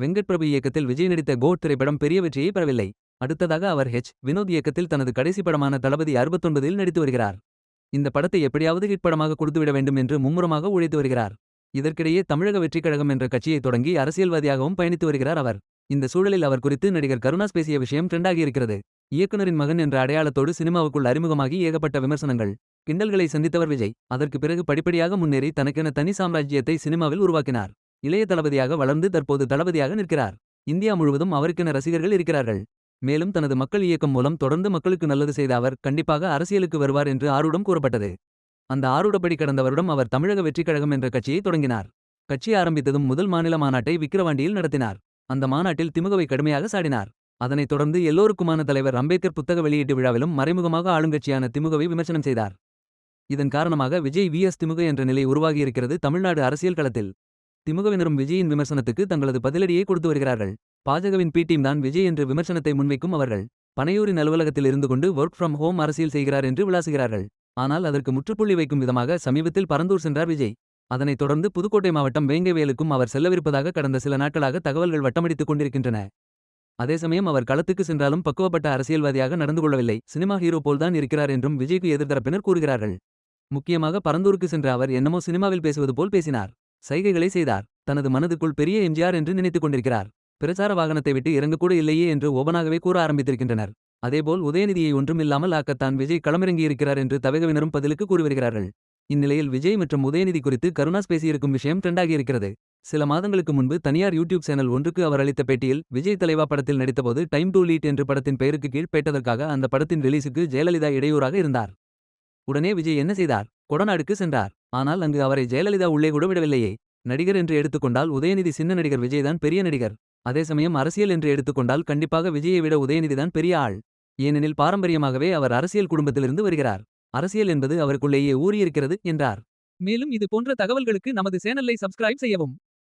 வெங்கட் பிரபு இயக்கத்தில் விஜய் நடித்த கோட் திரைப்படம் பெரிய வெற்றியை பெறவில்லை. அடுத்ததாக அவர் வினோத் இயக்கத்தில் தனது கடைசி படமான தளபதி 69இல் நடித்து வருகிறார். இந்த படத்தை எப்படியாவது ஹிட் படமாக கொடுத்துவிட வேண்டும் என்று மும்முரமாக உழைத்து வருகிறார். இதற்கிடையே தமிழக வெற்றிக் கழகம் என்ற கட்சியை தொடங்கி அரசியல்வாதியாகவும் பயணித்து வருகிறார் அவர். இந்த சூழலில் அவர் குறித்து நடிகர் கருணாஸ் பேசிய விஷயம் ட்ரெண்டாகியிருக்கிறது. இயக்குனரின் மகன் என்ற அடையாளத்தோடு சினிமாவுக்குள் அறிமுகமாகி ஏகப்பட்ட விமர்சனங்கள், கிண்டல்களை சந்தித்தவர் விஜய். அதற்கு பிறகு படிப்படியாக முன்னேறி தனக்கென தனி சாம்ராஜ்யத்தை சினிமாவில் உருவாக்கினார். இளைய தளபதியாக வளர்ந்து தற்போது தளபதியாக நிற்கிறார். இந்தியா முழுவதும் அவருக்கென ரசிகர்கள் இருக்கிறார்கள். மேலும் தனது மக்கள் இயக்கம் மூலம் தொடர்ந்து மக்களுக்கு நல்லது செய்த அவர் கண்டிப்பாக அரசியலுக்கு வருவார் என்று ஆரூடம் கூறப்பட்டது. அந்த ஆரூடப்படி கடந்த வருடம் அவர் தமிழக வெற்றிக் கழகம் என்ற கட்சியை தொடங்கினார். கட்சி ஆரம்பித்ததும் முதல் மாநில மாநாட்டை விக்கிரவாண்டியில் நடத்தினார். அந்த மாநாட்டில் திமுகவை கடுமையாக சாடினார். அதனைத் தொடர்ந்து எல்லோருக்குமான தலைவர் அம்பேத்கர் புத்தக வெளியீட்டு விழாவிலும் மறைமுகமாக ஆளுங்கட்சியான திமுகவை விமர்சனம் செய்தார். இதன் காரணமாக விஜய் vs திமுக என்ற நிலை உருவாகியிருக்கிறது தமிழ்நாடு அரசியல் களத்தில். திமுகவினரும் விஜயின் விமர்சனத்துக்கு தங்களது பதிலடியை கொடுத்து வருகிறார்கள். பாஜகவின் பி டீம் தான் விஜய் என்று விமர்சனத்தை முன்வைக்கும் அவர்கள். பனையூரின் அலுவலகத்தில் இருந்து கொண்டு ஒர்க் ஃப்ரம் ஹோம் அரசியல் செய்கிறார் என்று விளாசுகிறார்கள். ஆனால் அதற்கு முற்றுப்புள்ளி வைக்கும் விதமாக சமீபத்தில் பரந்தூர் சென்றார் விஜய். அதனைத் தொடர்ந்து புதுக்கோட்டை மாவட்டம் வேங்கைவேலுக்கும் அவர் செல்லவிருப்பதாக கடந்த சில நாட்களாக தகவல்கள் வட்டமடித்துக் கொண்டிருக்கின்றன. அதே சமயம் அவர் களத்துக்கு சென்றாலும் பக்குவப்பட்ட அரசியல்வாதியாக நடந்து கொள்ளவில்லை, சினிமா ஹீரோ போல்தான் இருக்கிறார் என்றும் விஜய்க்கு எதிர்த்தரப்பினர் கூறுகிறார்கள். முக்கியமாக பரந்தூருக்கு சென்ற அவர் என்னமோ சினிமாவில் பேசுவது போல் பேசினார். சைகைகளை செய்தார். தனது மனதுக்குள் பெரிய எம்ஜிஆர் என்று நினைத்துக் கொண்டிருக்கிறார். பிரச்சார வாகனத்தை விட்டு இறங்கக்கூட இல்லையே என்று ஓபனாகவே கூற ஆரம்பித்திருக்கின்றனர். அதேபோல் உதயநிதியை ஒன்றுமில்லாமல் ஆக்கத்தான் விஜய் களமிறங்கியிருக்கிறார் என்று தவகவினரும் பதிலுக்கு கூறி வருகிறார்கள். இந்நிலையில் விஜய் மற்றும் உதயநிதி குறித்து கருணாஸ் பேசியிருக்கும் விஷயம் ட்ரெண்டாகியிருக்கிறது. சில மாதங்களுக்கு முன்பு தனியார் யூடியூப் சேனல் ஒன்றுக்கு அவர் அளித்த பேட்டியில், விஜய் தலைவா படத்தில் நடித்தபோது டைம் டு லீட் என்று படத்தின் பெயருக்கு கீழ் பேட்டதற்காக அந்த படத்தின் ரிலீஸுக்கு ஜெயலலிதா இடையூறாக இருந்தார். உடனே விஜய் என்ன செய்தார்? கொடநாடுக்கு சென்றார். ஆனால் அங்கு அவரை ஜெயலலிதா உள்ளே கூட விடவில்லையே. நடிகர் என்று எடுத்துக்கொண்டால் உதயநிதி சின்ன நடிகர், விஜய்தான் பெரிய நடிகர். அதே சமயம் அரசியல் என்று எடுத்துக்கொண்டால் கண்டிப்பாக விஜயை விட உதயநிதிதான் பெரிய ஆள். ஏனெனில் பாரம்பரியமாகவே அவர் அரசியல் குடும்பத்திலிருந்து வருகிறார். அரசியல் என்பது அவருக்குள்ளேயே ஊறியிருக்கிறது என்றார். மேலும் இது போன்ற தகவல்களுக்கு நமது சேனலை சப்ஸ்கிரைப் செய்யவும்.